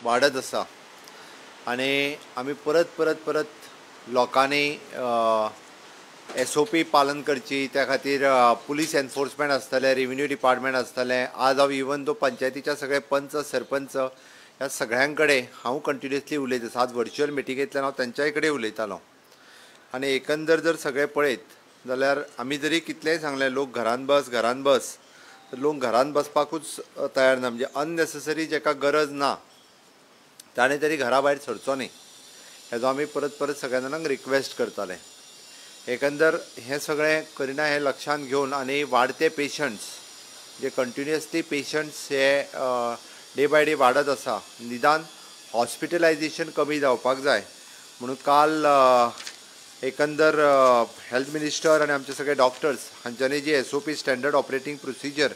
वाढत आसा आणि आमी परत परत परत लोकांनी SOP पालन करची त्या खातीर पुलीस एनफोर्समेंट आसतले, रेव्हेन्यू डिपार्टमेंट आसतले. आज हांव इवन दो पंचायतीच्या सगळे पंच सरपंच ह्या सगळ्यां कडेन हांव कंटिन्युअसली उलयता. आज व्हर्च्युअल मिटिंगेंतल्यान हांव तेंच्याय कडेन उलयतालो आनी एकंदर जर सगळें पळयत जाल्यार आमी जरी कितलेंय सांगलें लोक घरान बस तर लोक घरान बसपाकूच तयार ना. म्हणजे अननेसेसरी जेका गरज ना ताणें तरी घरा भायर सरचो न्ही हेजो आमी परत परत सगळ्या जाणांक रिक्वेस्ट करताले. एकंदर हें सगळें करिना हें लक्षांत घेवन आनी वाडते पेशंट्स जे कंटिन्युअसली पेशंट्स हे डे बाय डे वाडत आसा, निदान हॉस्पिटलायजेशन कमी जावपाक जाय म्हणून काल एकंदर हेल्थ मिनिस्टर आनी आमचे सगळे डॉक्टर्स हांच्यांनी जी SOP standard operating procedure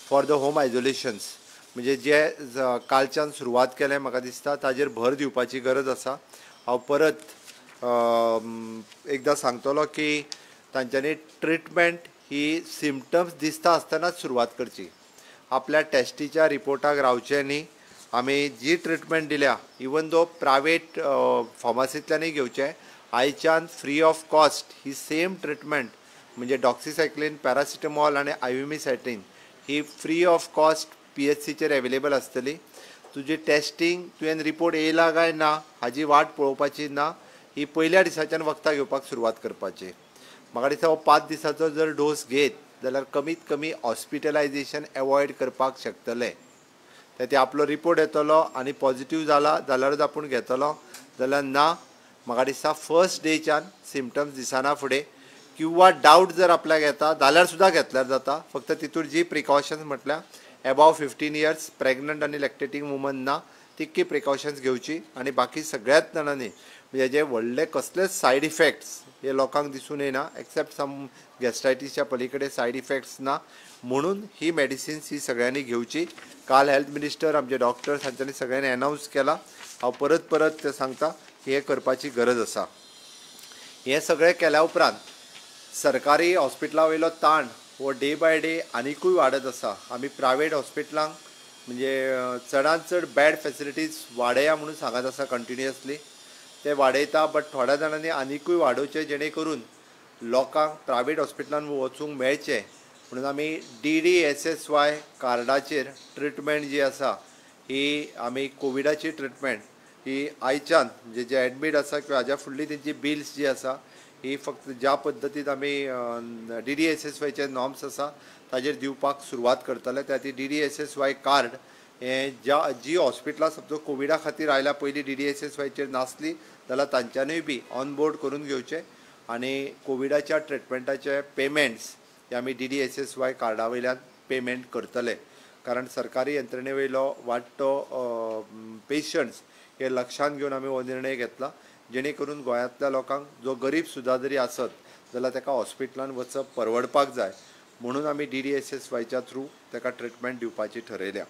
for the home isolations म्हणजे जे कालच्यान सुरवात केलें म्हाका दिसता ताजेर भर दिवपाची गरज आसा. हांव परत एकदां सांगतलो की तांच्यांनी ट्रिटमेंट ही सिमटम्स दिसता आसतनाच सुरवात करची. आपल्या टेस्टीच्या रिपोर्टाक रावचे न्ही. आमी जी ट्रिटमेंट दिल्या इवन दो प्रायवेट फार्मासींतल्यानय घेवचे, आयच्यान फ्री ऑफ कॉस्ट ही सेम ट्रिटमेंट म्हणजे डॉक्सिसायक्लीन, पॅरासिटामॉल आनी आयव्हिमिसॅटिन ही फ्री ऑफ कॉस्ट PHCचेर अवेलेबल आसतली. तुजी टेस्टींग तुवें रिपोर्ट येयला काय ना हाजी वाट पळोवपाची ना, ही पयल्या दिसाच्यान वखदां घेवपाक सुरवात करपाची. म्हाका दिसता हो 5 दिसाचो जर डोस घेत जाल्यार कमीत कमी हॉस्पिटलायजेशन एवॉयड करपाक शकतले. ते आपलो रिपोर्ट येतलो आनी पॉझिटिव्ह जाला जाल्यारूच आपूण घेतलो, जाल्यार ना म्हाका दिसता फर्स्ट डेच्यान सिमटम्स दिसना फुडें किंवा डावट जर आपल्याक येता जाल्यार सुद्दां घेतल्यार जाता. फक्त तितूर जी प्रिकॉशन्स म्हटल्यार एबाव 15 इयर्स प्रेग्नंट आनी लॅक्टेटींग वुमन ना तितकी प्रिकॉशन्स घेवची आनी बाकी सगळ्याच जाणांनी म्हणजे जे व्हडले कसलेच सायड इफेक्ट्स हे लोकांक दिसून येना एक्सेप्ट सम गॅस्ट्रायटीसच्या पलीकडे सायड इफेक्ट्स ना म्हणून ही मेडिसिन्स ही सगळ्यांनी घेवची. काल हेल्थ मिनिस्टर आमचे डॉक्टर्स हांच्यांनी सगळ्यांनी अनावन्स केला. हांव परत परत ते सांगता की हे करपाची गरज आसा. हे सगळें केल्या उपरांत सरकारी हॉस्पिटला वयलो ताण हो डे बाय डे आनिकूय वाडत आसा. आमी प्रायवेट हॉस्पिटलांक म्हणजे चडांत चड बॅड फॅसिलिटीज वाडया म्हणून सांगत आसा कंटिन्युअसली. ते वाडयता बट थोड्या जाणांनी आनिकूय वाडोवचे जेणे करून लोकांक प्रायवेट हॉस्पिटलांत वचूंक मेळचें म्हणून आमी DDSSY कार्डाचेर ट्रिटमेंट जी आसा ही आमी कोविडाची ट्रिटमेंट ही आयच्यान म्हणजे जे एडमीट आसा किंवा हाज्या फुडली तेंची बिल्स जी आसा ही फक्त ज्या पद्दतीन आमी DDSSYचे नॉर्म्स आसा ताजेर दिवपाक सुरवात करतले. त्या ती DDSSY कार्ड हे जी हॉस्पिटलां समजो कोविडा खातीर आयल्या पयलीं DDSSYचेर नासली जाल्यार तांच्यांनूय बी ऑन बोर्ड करून घेवचे आनी कोविडाच्या ट्रिटमेंटाचे पेमेंट्स हे आमी DDSSY कार्डा वयल्यान पेमेंट करतले. कारण सरकारी यंत्रणे वयलो वाडटो पेशंट्स हे लक्षांत घेवन आमी हो निर्णय घेतला जेणे करून गोंयांतल्या लोकांक जो गरीब सुद्दां जरी आसत जाल्यार ताका हॉस्पिटलांत वचप परवडपाक जाय म्हणून आमी DDSSYच्या थ्रू ताका ट्रिटमेंट दिवपाची ठरयल्या.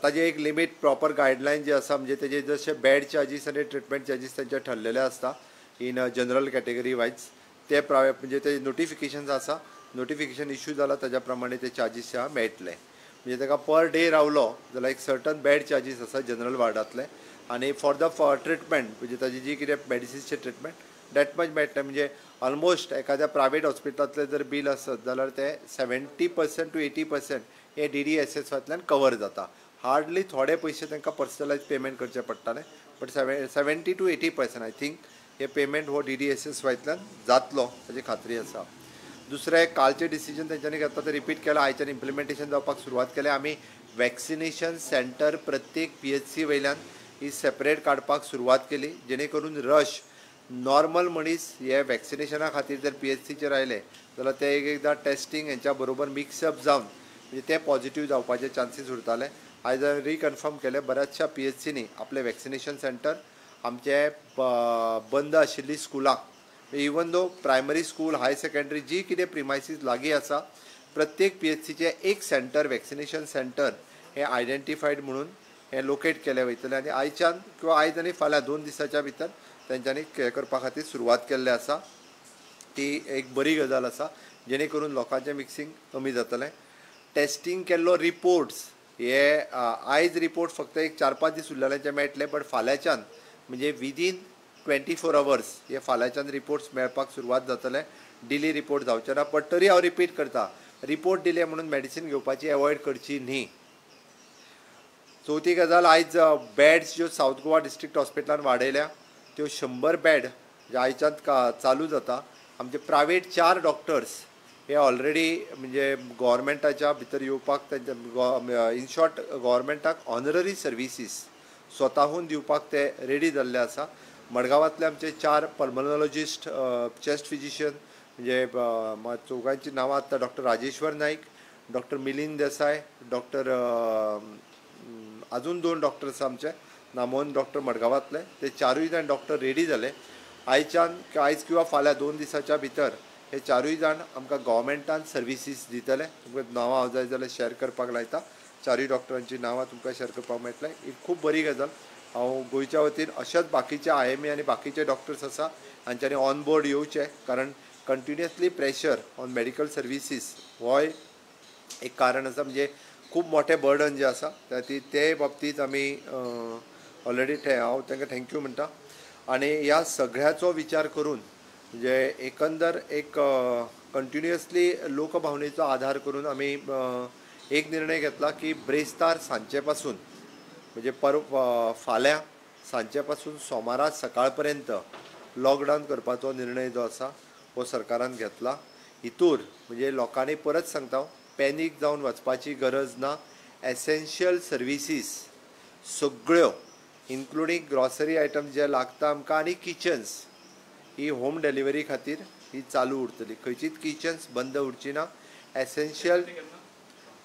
ताजे एक लिमीट प्रॉपर गायडलायन जी आसा म्हणजे तेजे जशे बेड चार्जीस आनी ट्रिटमेंट चार्जीस तेंचे ठरलेले आसता इन जनरल कॅटेगरी वायज ते म्हणजे ते नोटिफिकेशन्स आसा, नोटिफिकेशन इश्यू जाला ताज्या प्रमाणे ते चार्जीस मेळटले. म्हणजे ताका पर डे रावलो जाल्यार एक सर्टन बेड चार्जीस आसा जनरल वार्डांतले आनी फॉर द ट्रिटमेंट म्हणजे ताजी जी कितें मेडिसिन्सचे ट्रिटमेंट डॅट मच मेळटलें. म्हणजे ऑलमोस्ट एखाद्या प्रायवेट हॉस्पिटलांतलें जर बील आसत जाल्यार ते 70% to 80% हे DDSSYतल्यान कवर जाता. हार्डली थोडे पयशे तांकां पर्सनलायज पेमेंट करचे पडटाले बट 70 to 80% आय थिंक हे पेमेंट हो DDSSYतल्यान जातलो हाची खात्री आसा. दुसरें कालचे डिसिजन तेंच्यांनी घेतला ते रिपीट केला, आयच्यान इम्प्लिमेंटेशन जावपाक सुरवात केल्या. आमी वॅक्सिनेशन सेंटर प्रत्येक PHC वयल्यान ही सेपरेट काडपाक सुरवात केली जेणे करून रश नॉर्मल मनीस हे वॅक्सिनेशना खातीर जर PHCचेर आयले जाल्यार ते एकदां टेस्टींग हेंच्या बरोबर मिक्सअप जावन म्हणजे ते पॉझिटिव्ह जावपाचे चान्सीस उरताले. आयज रिकन्फर्म केले बऱ्याचशा PHCनी आपले वॅक्सिनेशन सेंटर आमचे बंद आशिल्ली स्कुलां इवन दो प्रायमरी स्कूल हाय सेकंडरी जी कितें प्रिमायसीस लागीं आसा प्रत्येक PHCचे एक सेंटर वॅक्सिनेशन सेंटर हे आयडेंटिफायड म्हणून हे लोकेट केले वयतले आनी आयच्यान किंवा आयज आनी फाल्यां 2 दिसाच्या भितर तेंच्यांनी हे करपा खातीर सुरवात केल्ली आसा. ती एक बरी गजाल आसा जेणे करून लोकांचें मिक्सिंग कमी जातलें. टेस्टींग केल्लो रिपोर्ट्स हे आयज रिपोर्ट फक्त एक 4-5 दीस उरलेल्यांचे मेळटले, बट फाल्यांच्यान म्हणजे विदीन 24 hours हे फाल्यांच्यान रिपोर्ट्स मेळपाक सुरवात जातले. डिली रिपोर्ट जावचे ना, बट तरी हांव रिपीट करता, रिपोर्ट दिले म्हणून मेडिसीन घेवपाची एवॉयड करची न्ही. चवथी गजाल, आयज बेड्स ज्यो साऊथ गोवा डिस्ट्रिक्ट हॉस्पिटलान वाडयल्या त्यो 100 बेड जे आयच्यान चालू जाता. आमचे प्रायवेट 4 डॉक्टर्स हे ऑलरेडी म्हणजे गव्हर्मेंटाच्या भितर येवपाक, इन शॉर्ट गव्हर्मेंटाक ऑनररी सर्विसीस स्वताहून दिवपाक ते रेडी जाल्ले आसा. मडगांवांतले आमचे 4 पल्मोनॉलॉजिस्ट, चेस्ट फिजिशियन म्हणजे चौगांची नांवां आसता, डॉक्टर राजेश्वर नाईक, डॉक्टर मिलिंद देसाय, डॉक्टर अजून 2 डॉक्टर्स आमचे नामोन डॉक्टर मडगांवांतले, ते 4य जाण डॉक्टर रेडी जाले. आयज किंवा फाल्यां 2 दिसाच्या भितर हे 4य जाण आमकां गव्हर्मेंटान सर्विसीस दितले. तुमकां नांवां हांव जाय जाल्यार शेअर करपाक लायता. 4य डॉक्टरांची नांवां तुमकां शेअर करपाक मेळटलें. ही खूब बरी गजाल. हांव गोंयच्या वतीन अशेच बाकीचे IME आनी बाकीचे डॉक्टर्स आसा हांच्यांनी ऑन बोर्ड येवचे, कारण continuously pressure on medical services हो एक कारण आसा. म्हणजे खूब मोठें बर्डन जें आसा ते बाबतींत आमी ऑलरेडी हांव तांकां थँक्यू म्हणटा. आनी ह्या सगळ्याचो विचार करून म्हणजे एकंदर एक कंटिन्युअसली लोकभावनेचो आधार करून आमी एक निर्णय घेतला की ब्रेस्तार सांचे पासून म्हणजे फाल्यां सांचे पासून सोमारा सकाळ पर्यंत लॉकडावन करपाचो निर्णय जो आसा हो सरकारान घेतला. हितूर म्हणजे लोकांनी परत सांगता, पॅनीक जावन वचपाची गरज ना. एसेन्शियल सर्विसीस सगळ्यो इन्क्लुडींग ग्रॉसरी आयटम्स जे लागता आमकां आनी किचन्स ही होम डिलिव्हरी खातीर ही चालू उरतली. खंयचीच किचन्स बंद उरची ना. एसेन्शियल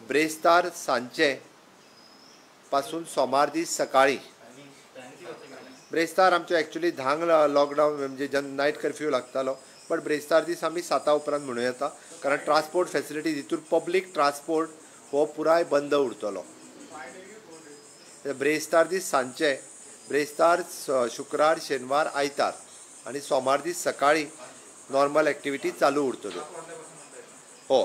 ब्रेस्तार सांचे पासून सोमार दीस सकाळी. ब्रेस्तार आमचो एक्चुअली 10 लॉकडावन म्हणजे नायट कर्फ्यू लागतालो, बट ब्रेस्तार दीस आमी 7 उपरांत म्हणूं येता, कारण ट्रान्सपोर्ट फॅसिलिटीज हितूर पब्लीक ट्रान्सपोर्ट हो पुराय बंद उरतलो. ब्रेस्तार दीस सांचे, ब्रेस्तार शुक्रार, शेनवार, आयतार आनी सोमार दीस सकाळी नॉर्मल एक्टिविटी चालू उरतल्यो. हो,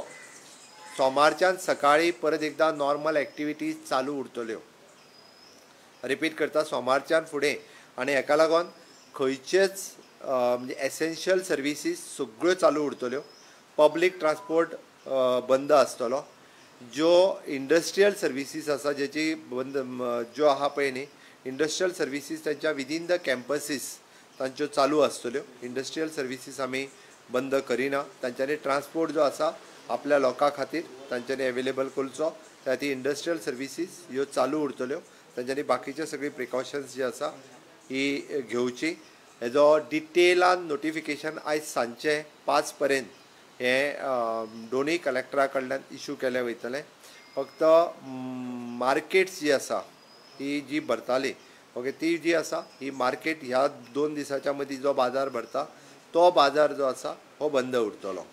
सोमारच्यान सकाळी परत एकदा नॉर्मल एक्टिविटीज चालू उरतल्यो. रिपीट करता, सोमारच्यान फुडें. आनी हेका लागून खंयचेच म्हणजे एसेन्शियल सर्विसीस सगळ्यो चालू उरतल्यो. पब्लीक ट्रान्सपोर्ट बंद आसतलो. ज्यो इंडस्ट्रियल सर्विसीस आसा जेची बंद ज्यो आहा पळय न्ही इंडस्ट्रियल सर्विसीस त्यांच्या विदीन द कॅम्पसीस तांच्यो चालू आसतल्यो. इंडस्ट्रियल सर्विसीस आमी बंद करिना. तांच्यांनी ट्रान्सपोर्ट जो आसा आपल्या लोकां खातीर तांच्यांनी एवेलेबल करचो. त्या ती इंडस्ट्रियल सर्विसीस ह्यो चालू उरतल्यो. तांच्यांनी बाकीचे सगळी प्रिकॉशन्स जी आसा ही घेवची. हेजो डिटेलान नोटिफिकेशन आयज सांचे 5 पर्यंत हे दोनूय कलेक्टरा कडल्यान इशू केले वयतले. फक्त मार्केट्स जी आसा ही जी भरताली ओके ती जी आसा ही मार्केट ह्या 2 दिसाच्या मदीं जो बाजार भरता तो बाजार जो आसा हो बंद उरतलो.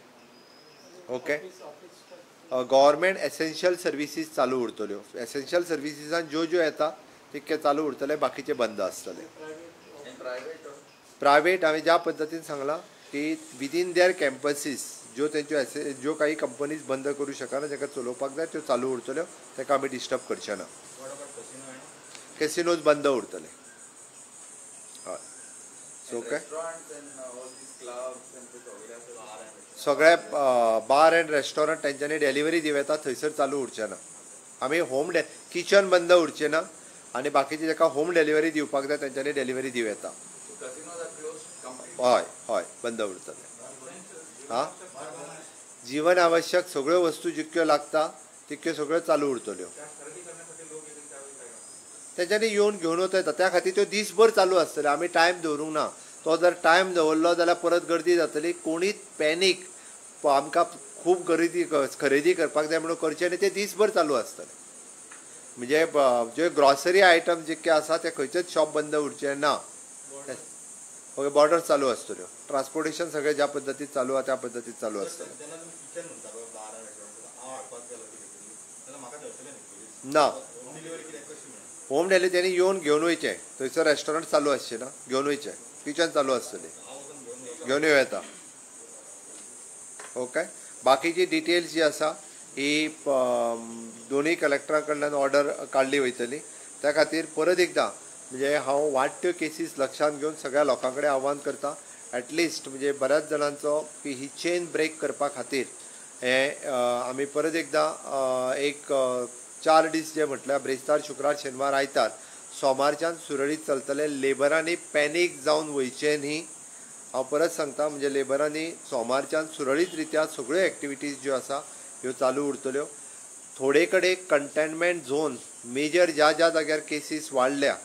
ओके. गव्हर्मेंट एसेन्शियल सर्विसीस चालू उरतल्यो. एसेन्शियल सर्विसीसान ज्यो ज्यो येता तितके चालू उरतले, बाकीचे बंद आसतले. प्रायवेट हांवें ज्या पद्दतीन सांगला की विदीन देअर कॅम्पसीस ज्यो तेंच्यो ज्यो काही कंपनीज बंद करूं शकना, जाका चलोवपाक जाय त्यो चालू उरतल्यो, ताका आमी डिस्टर्ब करचे ना. कॅसिनोज बंद उरतले. हय. So okay. सगळे बार एंड रेस्टॉरंट तेंच्यांनी डेलिव्हरी दिवं येता थंयसर चालू उरचे ना. आमी किचन बंद उरचे ना आनी बाकीचे जाका होम डिलिव्हरी दिवपाक जाय तेंच्यांनी डिलिव्हरी दिवं येता. हय हय बंद उरतले. हां, जीवन आवश्यक सगळ्यो वस्तू जितक्यो लागता तितक्यो सगळ्यो चालू उरतल्यो. तेंच्यांनी येवन घेवन वता येता. त्या खातीर त्यो दीसभर चालू आसतले. आमी टायम दवरूंक ना. तो जर टायम दवरलो जाल्यार परत गर्दी जातली. कोणीच पॅनीक आमकां खूब खरेदी करपाक जाय म्हणून करचें न्ही. ते दीसभर चालू आसतले. म्हणजे जे ग्रॉसरी आयटम जितके आसा ते खंयचेच शॉप बंद उरचे ना. ओके. बॉर्डर चालू आसतल्यो. ट्रान्सपोर्टेशन सगळें ज्या पद्दतीन चालू आहा त्या पद्दतीन चालू आसतलें. ना, होम डिलिव्हरी त्यांनी येवन घेवन वयचें. थंयसर रेस्टॉरंट चालू आसचें ना, घेवन वयचें. किचन चालू आसतलें, घेवन येवं येता. ओके. बाकीची डिटेल्स जी आसा ही दोन्ही कलेक्टरा कडल्यान ऑर्डर काढली वयतली. त्या खातीर परत एकदा म्हणजे हांव वाडट्यो केसीस लक्षांत घेवन सगळ्या लोकां कडेन आव्हान करता, ॲटलिस्ट म्हणजे बऱ्याच जाणांचो की ही चेन ब्रेक करपा खातीर हे आमी परत एकदा एक 4 दीस जे म्हटल्यार ब्रेस्तार, शुक्रार, शेनवार, आयतार सोमारच्यान सुरळीत चलतले. लेबरांनी पॅनीक जावन वयचे न्ही. हांव परत सांगता, म्हणजे लेबरांनी सोमारच्यान सुरळीत रित्या सगळ्यो एक्टिविटीज ज्यो आसा ह्यो चालू उरतल्यो. थोडे कडेन कंटेनमेंट झोन मेजर ज्या ज्या जाग्यार केसीस वाडल्या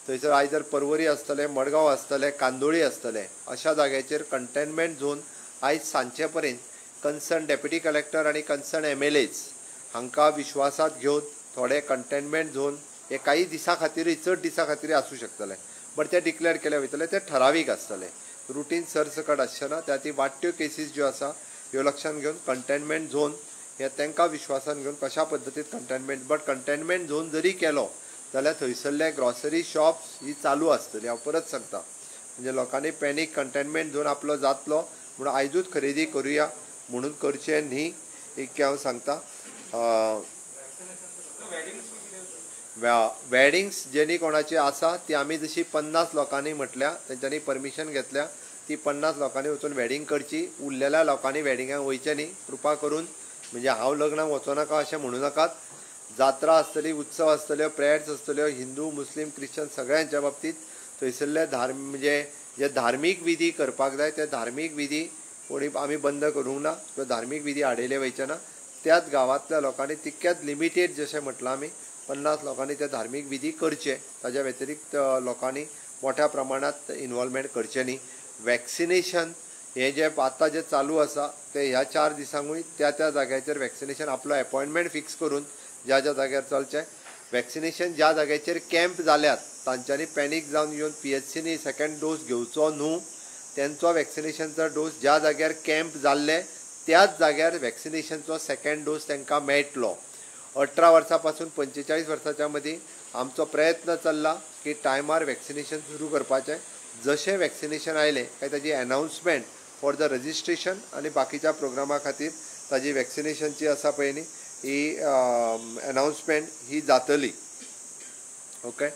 थंयसर आयदर पर्वरी आसतले, मडगांव आसतले, कांदोळी आसतले, अशा जाग्याचेर कंटेनमेंट झोन आयज सांचे पर्यंत कन्सर्न डेप्युटी कलेक्टर आनी कन्सर्न MLAs हांकां विश्वासांत घेवन थोडे कंटेनमेंट झोन हे काही दिसां खातीर, चड दिसां खातीर आसूं शकतले, बट ते डिक्लेअर केले वयतले. ते ठरावीक आसतले, रुटीन सरसकट आसचे ना. त्या ती वाडट्यो केसीस ज्यो आसा ह्यो लक्षांत घेवन कंटेनमेंट झोन हे तांकां विश्वासान घेवन कशा पद्दतीन कंटेनमेंट झोन जरी केलो जाल्यार थंयसरले ग्रॉसरी शॉप्स ही चालू आसतली. हांव परत सांगता, म्हणजे लोकांनी पॅनीक कंटेनमेंट झोन आपलो जातलो म्हणून आयजूच खरेदी करुया म्हणून करचें न्ही, इतकें हांव सांगता. वेडिंग्स जेनी कोणाची आसा ती आमी जशी 50 लोकांनी म्हटल्या, तेंच्यांनी परमिशन घेतल्या, ती 50 लोकांनी वचून वेडिंग करची. उरलेल्या लोकांनी वेडिंगाक वयचें न्ही. कृपा करून, म्हणजे हांव लग्नाक वचो नाका अशें म्हणू नाकात. जात्रा आसतली, उत्सव आसतल्यो, प्रेयर्स आसतल्यो, हिंदू, मुस्लीम, क्रिश्चन सगळ्यांच्या बाबतीत थंयसरले म्हणजे जे धार्मीक विधी करपाक जाय ते धार्मीक विधी कोणी आमी बंद करूंक ना किंवा धार्मीक विधी आडयले वयचे ना. त्याच गांवांतल्या लोकांनी तितक्याच लिमिटेड जशें म्हटलां आमी 50 लोकांनी ते धार्मीक विधी करचे. ताज्या व्यतिरिक्त लोकांनी मोठ्या प्रमाणात इन्वॉल्वमेंट करचे न्ही. वॅक्सिनेशन हे जे आतां जे चालू आसा ते ह्या 4 दिसांकूय त्या त्या जाग्याचेर वॅक्सिनेशन आपलो अपॉयंटमेंट फिक्स करून ज्या ज्या जाग्यार चलचें. वॅक्सिनेशन ज्या जाग्याचेर कॅम्प जाल्यात तांच्यांनी पॅनीक जावन येवन PHCनी सेकंड डोस घेवचो न्हू. तेंचो वॅक्सिनेशनचो डोस ज्या जाग्यार कॅम्प जाल्ले त्याच जाग्यार वॅक्सिनेशनचो सेकंड डोस तांकां मेळटलो. 18 वर्सां पासून 45 वर्सांच्या मदीं आमचो प्रयत्न चल्ला की टायमार वॅक्सिनेशन सुरू करपाचें. जशें वॅक्सिनेशन आयलें काय ताजी अनाउन्समेंट फॉर द रजिस्ट्रेशन आनी बाकीच्या प्रोग्रामा खातीर ताजी वॅक्सिनेशनची आसा पळय न्ही ही अनाउन्समेंट ही जातली. ओके,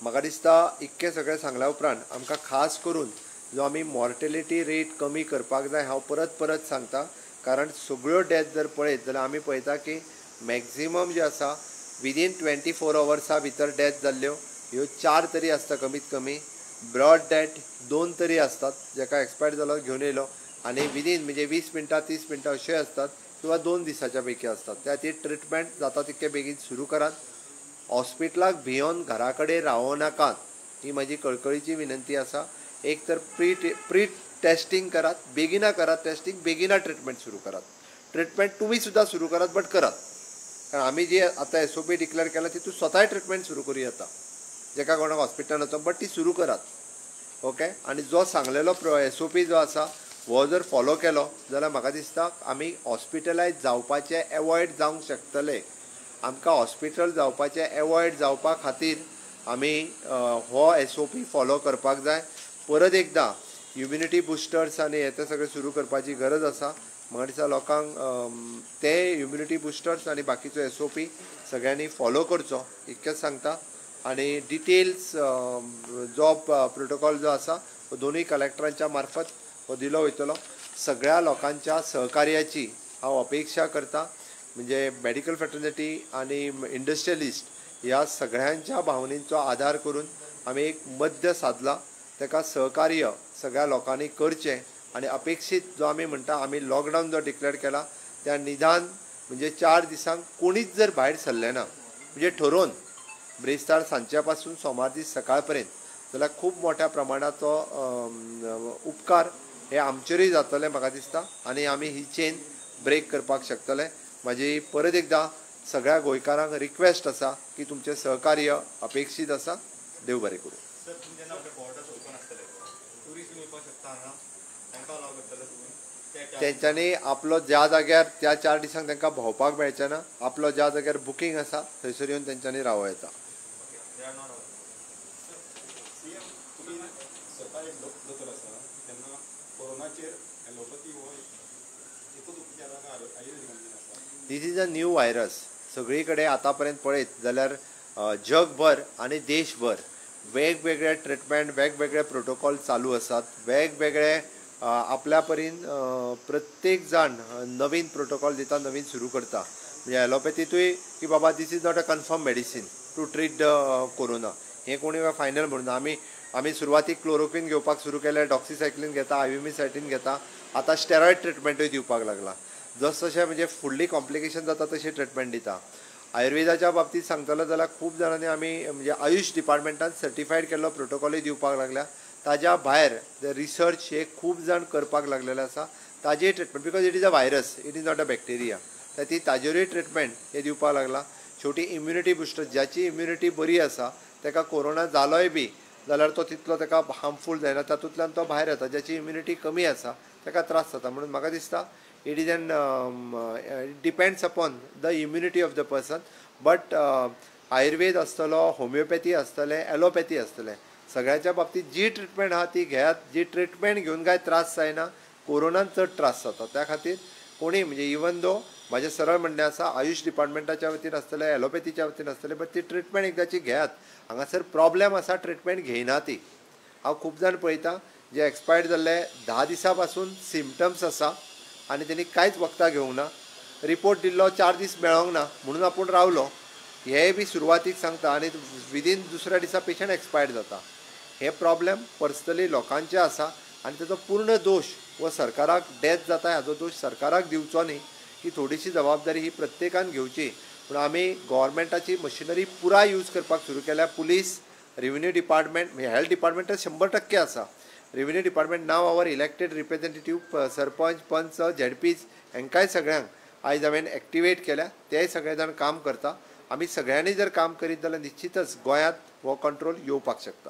म्हाका दिसता इतकें सगळें सांगल्या उपरांत आमकां खास करून जो आमी मॉर्टेलिटी रेट कमी करपाक जाय हांव परत परत सांगता. कारण सगळ्यो डेथ जर पळयत जाल्यार आमी पळयता की मॅक्झिमम जे आसा विदीन 24 अवर्सा भितर डेथ जाल्ल्यो ह्यो 4 तरी आसता कमीत कमी. ब्रॉड डेथ 2 तरी आसतात, जाका एक्सपायर जालो घेवन येयलो, आनी विदीन म्हणजे 20 मिनटां 30 मिनटां अशें आसतात किंवा 2 दिसाच्या पैकी असतात. त्या खातीर ट्रिटमेंट जाता तितके बेगीन सुरू करात. हॉस्पिटलाक भियोन घरा कडेन रावो नाकात ही म्हजी कळकळीची विनंती आसा. एक तर प्री टेस्टिंग करात, बेगिना करात टेस्टिंग, बेगिना ट्रिटमेंट सुरू करात. ट्रिटमेंट तुम्ही सुद्धा सुरू करात, बट करात. कारण आमी जी आतां SOP डिक्लेअर केला तितून स्वताय ट्रिटमेंट सुरू करूं येता. जेका कोणाक हॉस्पिटलान वचप बट ती सुरू करात. ओके, आनी जो सांगलेलो SOP जो आसा हो जर फॉलो केलो जाल्यार म्हाका दिसता आमी हॉस्पिटलायज जावपाचें एवॉयड जावंक शकतले. आमकां हॉस्पिटल जावपाचें एवॉयड जावपा खातीर आमी हो SOP फॉलो करपाक जाय. परत एकदा इम्युनिटी बुस्टर्स आनी हे ते सगळें सुरू करपाची गरज आसा. म्हाका दिसता लोकांक ते इम्युनिटी बुस्टर्स आनी बाकीचो SOP सगळ्यांनी फॉलो करचो इतकेंच सांगता. आनी डिटेल्स जो प्रोटोकॉल जो आसा तो दोनूय कलेक्टरांच्या मार्फत हो दिलो वयतलो. सगळ्या लोकांच्या सहकार्याची हांव अपेक्षा करता. म्हणजे मेडिकल फ्रेटर्निटी आनी इंडस्ट्रियलिस्ट ह्या सगळ्यांच्या भावनेचो आधार करून आमी एक मध्य साधला. ताका सहकार्य सगळ्या लोकांनी करचें आनी अपेक्षीत जो आमी म्हणटा आमी लॉकडावन जो डिक्लेअर केला त्या निदान म्हणजे 4 दिसांक कोणीच जर भायर सरले ना म्हणजे ठरोवन ब्रेस्तार सांजच्या पासून सोमार दीस सकाळ पर्यंत जाल्यार खूब मोठ्या प्रमाणाचो उपकार हे आमचेरूय जातले म्हाका दिसता. आनी आमी ही चेन ब्रेक करपाक शकतले. म्हाजी परत एकदा सगळ्या गोंयकारांक रिक्वेस्ट आसा की तुमचें सहकार्य अपेक्षीत आसा. देव बरें करूं. तेंच्यांनी आपलो ज्या जाग्यार त्या 4 दिसांक तांकां भोंवपाक मेळचें ना. आपलो ज्या जाग्यार बुकींग आसा थंयसर येवन तेंच्यांनी रावूं येता. This is a new virus. सगळी कडेन आतां पर्यंत पळयत जाल्यार जगभर आनी देशभर वेगवेगळे ट्रिटमेंट वेगवेगळे प्रोटोकॉल चालू आसात. वेगवेगळे आपल्या परीन प्रत्येक जाण नवीन प्रोटोकॉल दिता, नवीन सुरू करता. म्हणजे ॲलोपॅथीतूय की बाबा this is not a confirm medicine to treat corona. हे कोणी फायनल म्हणून आमी सुरवातीक क्लोरोक्वीन घेवपाक सुरू केले, डॉक्सिसायक्लीन घेता, आयव्हीमिसायटीन घेता, आतां स्टेरॉयड ट्रिटमेंटूय दिवपाक लागला. जशें म्हणजे फुडली कॉम्प्लिकेशन जाता तशी ट्रिटमेंट दिता. आयुर्वेदाच्या बाबतीत सांगतलो जाल्यार खूब जाणांनी आमी म्हणजे आयुष डिपार्टमेंटान सर्टिफायड केल्लो प्रोटोकॉलूय दिवपाक लागल्या. ताज्या भायर रिसर्च हे खूब जाण करपाक लागलेले आसा. ताजेय treatment because it is a virus, it is not a bacteria. ती ताजेरूय ट्रिटमेंट हे दिवपाक लागला. शेवटी इम्युनिटी बुस्टर, ज्याची इम्युनिटी बरी आसा ताका कोरोना जालोय बी जाल्यार तो तितलो ताका हार्मफूल जायना, तातूंतल्यान तो भायर येता. ज्याची इम्युनिटी कमी आसा ताका त्रास जाता. म्हणून म्हाका दिसता it is an depends upon the immunity of the person. But Ayurveda आसतलो, होमिओपॅथी आसतलें, ॲलोपॅथी आसतलें, सगळ्याच्या बाबतीत जी ट्रिटमेंट आहा ती घेयात. जी ट्रिटमेंट घेवन काय त्रास जायना, कोरोनान चड त्रास जाता. त्या खातीर कोणी म्हणजे इवन दो म्हाजें सरळ म्हणणें आसा आयुष डिपार्टमेंटाच्या वतीन आसतलें, ॲलोपॅथीच्या वतीन आसतलें, बट ती ट्रिटमेंट एकदाची घेयात. हांगासर प्रॉब्लेम आसा ट्रिटमेंट घेयना ती. हांव खूब जाण पळयतां जे एक्सपायर्ड जाल्ले 10 दिसां पासून सिमटम्स आसा आनी तेणी कांयच वखदां घेवंक ना. रिपोर्ट दिल्लो 4 दीस मेळोंक ना म्हणून आपूण रावलो. हेय बी सुरवातीक सांगता आनी विदीन दुसऱ्या दिसा पेशंट एक्सपायर्ड जाता. हे प्रॉब्लेम पर्सनली लोकांचे आसा आनी ताचो पूर्ण दोश व सरकाराक डेथ जाता हाजो दोश सरकाराक दिवचो न्ही. ही थोडीशी जबाबदारी ही प्रत्येकान घेवची. पूण आमी गव्हर्मेंटाची मशिनरी पुराय यूज करपाक सुरू केल्या. पुलीस, रेव्हेन्यू डिपार्टमेंट, म्हणजे हेल्थ डिपार्टमेंट 100% आसा. रेव्हेन्यू डिपार्टमेंट नाव आवर इलेक्टेड रिप्रेझेंटेटिव्ह, सरपंच, पंच, झेडपीज हांकांय सगळ्यांक आयज हांवें एक्टिवेट केल्या. तेय सगळे जाण काम करता. आमी सगळ्यांनी जर काम करीत जाल्यार निश्चितच गोंयांत हो कंट्रोल येवपाक शकता.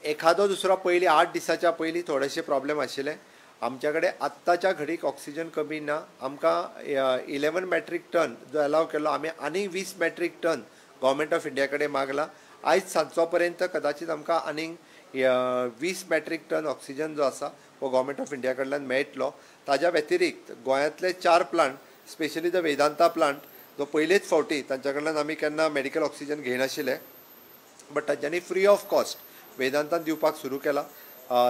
एखादो दुसरो पयलीं 8 दिसाच्या पयलीं थोडेशे प्रॉब्लेम आशिल्ले. आमच्या कडेन आत्ताच्या घडीक ऑक्सिजन कमी ना. आमकां 11 मॅट्रीक टन जो अलाव केल्लो, आमी आनी 20 metric ton government of India कडेन मागला. आयज सांजचो पर्यंत कदाचित आमकां आनीक 20 मॅट्रीक टन ऑक्सिजन जो आसा हो गव्हर्मेंट ऑफ इंडिया कडल्यान मेळटलो. ताज्या व्यतिरिक्त गोंयांतले 4 plant, specially the Vedanta plant जो पयलेच फावटी तांच्या कडल्यान आमी केन्ना मेडिकल ऑक्सिजन घेयनाशिल्ले, बट तांच्यांनी फ्री ऑफ कॉस्ट वेदांतान दिवपाक सुरू केला.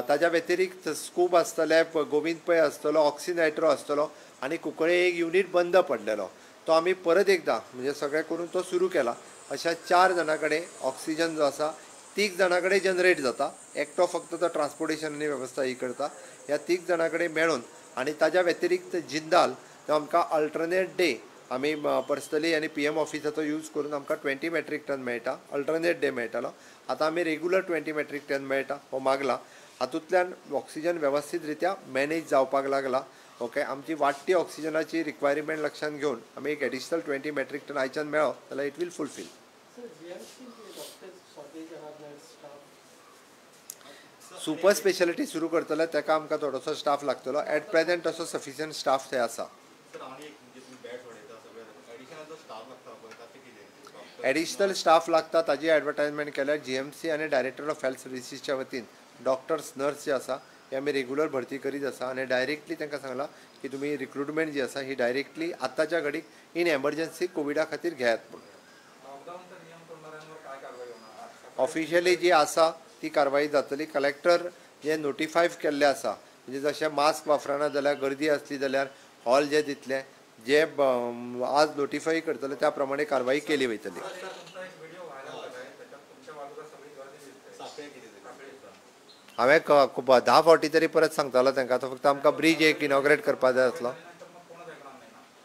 ताज्या व्यतिरिक्त स्कूब आसतले, गोविंद पै आसतलो, ऑक्सिनायट्रो आसतलो आनी कुंकळे एक युनीट बंद पडलेलो. तो आमी परत एकदां म्हणजे सगळें करून तो सुरू केला. अशा 4 जाणां कडेन ऑक्सिजन जो आसा 3 जाणां कडेन जनरेट जाता. एकटो फक्त तो ट्रान्सपोर्टेशन आनी वेवस्था ही करता. ह्या 3 जाणां कडेन मेळून आनी ताज्या व्यतिरिक्त जिंदाल तो आमकां अल्टरनेट डे आमी पर्सनली आनी PM ऑफिसाचो यूज करून आमकां 20 मॅट्रीक टन मेळटा. अल्टरनेट डे मेळटालो. आतां आमी रेगुलर 20 मॅट्रीक टन मेळटा हो मागला. हातूंतल्यान ऑक्सिजन वेवस्थीत रित्या मॅनेज जावपाक लागला. ओके, आमची वाडटी ऑक्सिजनाची रिक्वायरमेंट लक्षांत घेवन आमी एक एडिशनल 20 मॅट्रीक टन आयच्यान मेळ्ळो जाल्यार it will fulfil. Super speciality सुरू करतले ताका आमकां थोडोसो स्टाफ लागतलो. एट प्रेझेंट तसो सफिशियंट स्टाफ थंय आसा. एडिशनल स्टाफ लागता ताजी एडवर्टायजमेंट केल्यार GMC आनी डायरेक्टर ऑफ हेल्थ सर्विसीसच्या वतीन डॉक्टर्स, नर्स जे आसा हे आमी रेगुलर भरती करीत आसा आनी डायरेक्टली तांकां सांगलां की तुमी रिक्रुटमेंट जी आसा ही डायरेक्टली आतांच्या घडीक इन एमर्जन्सी कोविडा खातीर घेयात म्हणून. ऑफिशियली जी आसा ती कारवाई जातली. कलेक्टर जे नोटिफाय केल्ले आसा म्हणजे जशें मास्क वापरना जाल्यार गर्दी आसली जाल्यार हॉल जे दितले, जे आज नोटिफाय करतले त्या प्रमाणे कारवाई केली वयतली. हांवें 10 फावटी तरी परत सांगतालो तांकां. तो फक्त आमकां ब्रिज एक इनॉग्रेट करपाक जाय आसलो.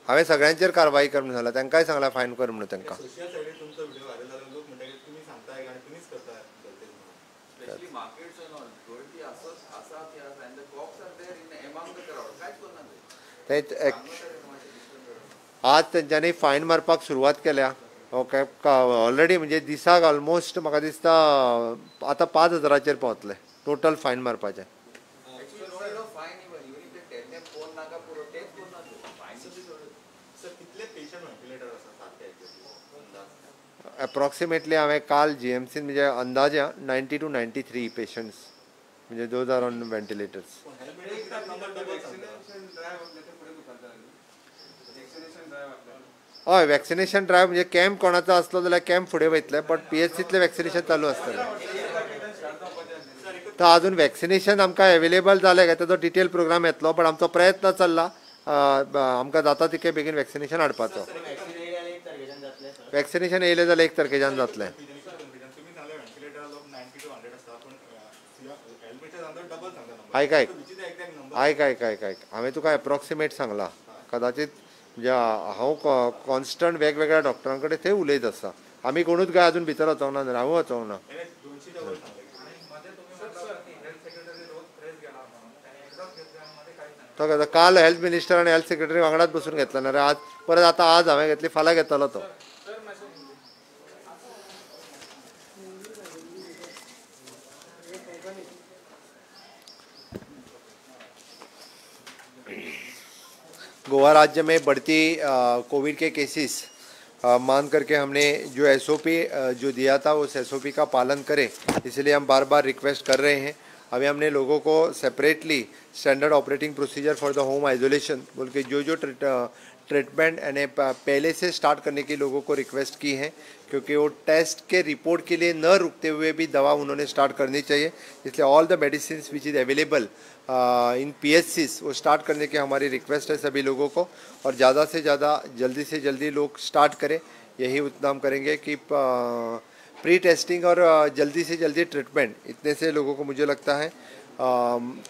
हांवें सगळ्यांचेर कारवाई कर म्हणून सांगलां. तांकांय सांगलां फायन कर म्हणून तांकां. आज तेंच्यांनी फायन मारपाक सुरवात केल्या. ओके, ऑलरेडी म्हणजे दिसाक ऑलमोस्ट म्हाका दिसता आतां 5,000चेर पावतले टोटल फायन मारपाचें. एप्रॉक्सिमेटली हांवें काल GMC म्हणजे अंदाजे 90 to 93 पेशंट्स म्हणजे दोज आर ऑन वेंटिलेटर्स. हय वॅक्सिनेशन ड्रायव्ह म्हणजे कॅम्प कोणाचो आसलो जाल्यार कॅम्प फुडें वयतले बट PHCतले वॅक्सिनेशन चालू आसतलें. तर अजून वॅक्सिनेशन आमकां अवेलेबल जालें काय ताजो डिटेल प्रोग्राम येतलो पण आमचो प्रयत्न चल्ला आमकां जाता तितके बेगीन वॅक्सिनेशन हाडपाचो. वॅक्सिनेशन येयलें जाल्यार 1 तारखेच्यान जातलें. आयक हांवें तुका एप्रॉक्सिमेट सांगलां कदाचित म्हणजे हांव कॉन्स्टंट वेगवेगळ्या डॉक्टरां कडेन थंय उलयत आसा. आमी कोणूच काय अजून भितर वचोंक ना हांवूय वचोंक ना. तो काल हेल्थ मिनिस्टर आनी हेल्थ सेक्रेटरी वांगडाच बसून घेतला ना रे. आज परत आतां आज हांवें घेतली फाल्यां घेतलो तो. गोवा राज्य में बढ़ती कोविड के केसेस मान करके हमने जो SOP जो दिया था उस SOP का पालन करें, इसलिए हम बार बार रिक्वेस्ट कर रहे हैं. अभी हमने लोगों को separately standard operating procedure for the home isolation बोल के जो ट्रीटमेंट यानी पहले से स्टार्ट करने की लोगों को रिक्वेस्ट की है, क्योंकि वो टेस्ट के रिपोर्ट के लिए न रुकते हुए भी दवा उन्होंने स्टार्ट करनी चाहिए. इसलिए all the medicine which is available in PHCs वो स्टार्ट करने की हमारी रिक्वेस्ट है सभी लोगों को. और ज़्यादा से ज़्यादा जल्दी से जल्दी लोग स्टार्ट करें, यही उतना हम करेंगे कि प्री टेस्टिंग और जल्दी से जल्दी ट्रीटमेंट, इतने से लोगों को मुझे लगता है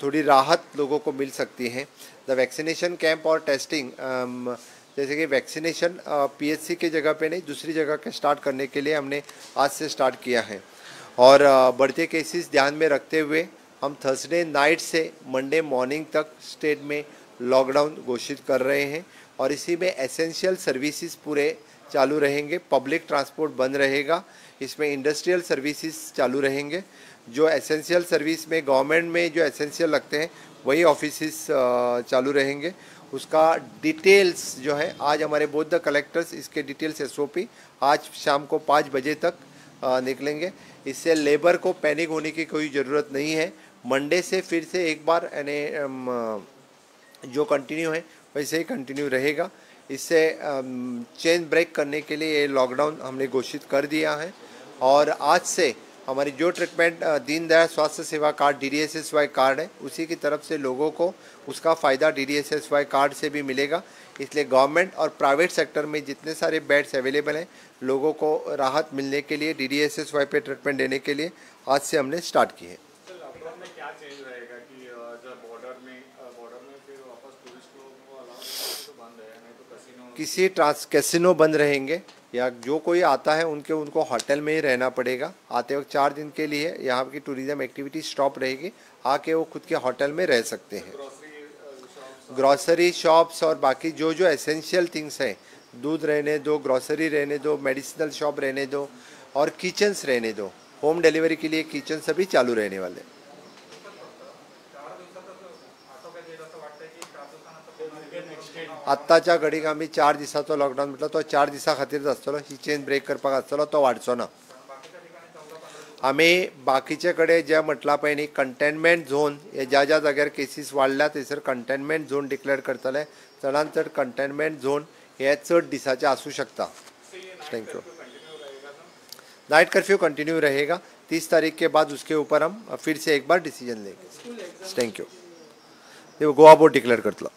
थोड़ी राहत लोगों को मिल सकती है. द वैक्सीनेशन कैंप और टेस्टिंग जैसे कि वैक्सीनेशन PHC के जगह पे नहीं दूसरी जगह के स्टार्ट करने के लिए हमने आज से स्टार्ट किया है. और बढ़ते केसेस ध्यान में रखते हुए हम थर्सडे नाइट से मंडे मॉर्निंग तक स्टेट में लॉकडाउन घोषित कर रहे हैं. और इसी में एसेंशियल सर्विसेज पूरे चालू रहेंगे, पब्लिक ट्रांसपोर्ट बंद रहेगा, इसमें इंडस्ट्रियल सर्विसेज चालू रहेंगे. जो एसेंशियल सर्विस में गवर्नमेंट में जो एसेंशियल लगते हैं वही ऑफिसेस चालू रहेंगे. उसका डिटेल्स जो है आज हमारे बोथ द कलेक्टर्स इसके डिटेल्स SOP आज शाम को 5 बजे तक निकलेंगे. इससे लेबर को पैनिक होने की कोई ज़रूरत नहीं है. मंडे से फिर से एक बार यानी जो कंटिन्यू है वैसे ही कंटिन्यू रहेगा. इससे चेन ब्रेक करने के लिए ये लॉकडाउन हमने घोषित कर दिया है. और आज से हमारी जो ट्रीटमेंट दीनदयाल स्वास्थ्य सेवा कार्ड DDSSY कार्ड है उसी की तरफ से लोगों को उसका फ़ायदा DDSSY कार्ड से भी मिलेगा. इसलिए गवर्नमेंट और प्राइवेट सेक्टर में जितने सारे बेड्स अवेलेबल हैं लोगों को राहत मिलने के लिए DDSSY पे ट्रीटमेंट देने के लिए आज से हमने स्टार्ट की है. लॉकडाउन में क्या चेंज रहेगा कि जब बॉर्डर में फिर वापस टूरिस्ट लोगों को अलाउ तो बंद है, नहीं तो कैसीनो बंद रहेंगे या जो कोई आता है उनको होटल में ही रहना पड़ेगा. आते वक्त 4 दिन के लिए यहाँ की टूरिज्म एक्टिविटी स्टॉप रहेगी, आके वो खुद के होटल में रह सकते हैं. ग्रॉसरी शॉप्स और बाकी जो एसेंशियल थिंग्स हैं, दूध रहने दो, ग्रॉसरी रहने दो, मेडिसिनल शॉप रहने दो और किचन्स रहने दो, होम डिलीवरी के लिए किचन सभी चालू रहने वाले. आत्ताच्या घडीक आमी 4 दिसाचो लॉकडाऊन म्हटलो तो 4 दिसा खातीरच आसतलो. ही चेन ब्रेक करपाक आसतलो, तो वाडचो ना. आमी बाकीचे कडेन जे म्हटला पळय न्ही कंटेनमेंट झोन, हे ज्या जाग्यार केसीस वाडल्या थंयसर कंटेनमेंट झोन डिक्लेअर करतले. चडांत चड कंटेनमेंट झोन हे चड दिसाचे आसूं शकता. Thank you. Knight curfew continue रहेगा 30 तारीख के बाद. उसके ऊपर हम फिर से एक बार डिसीजन लेंगे. Thank you. Goa board declare करतलो.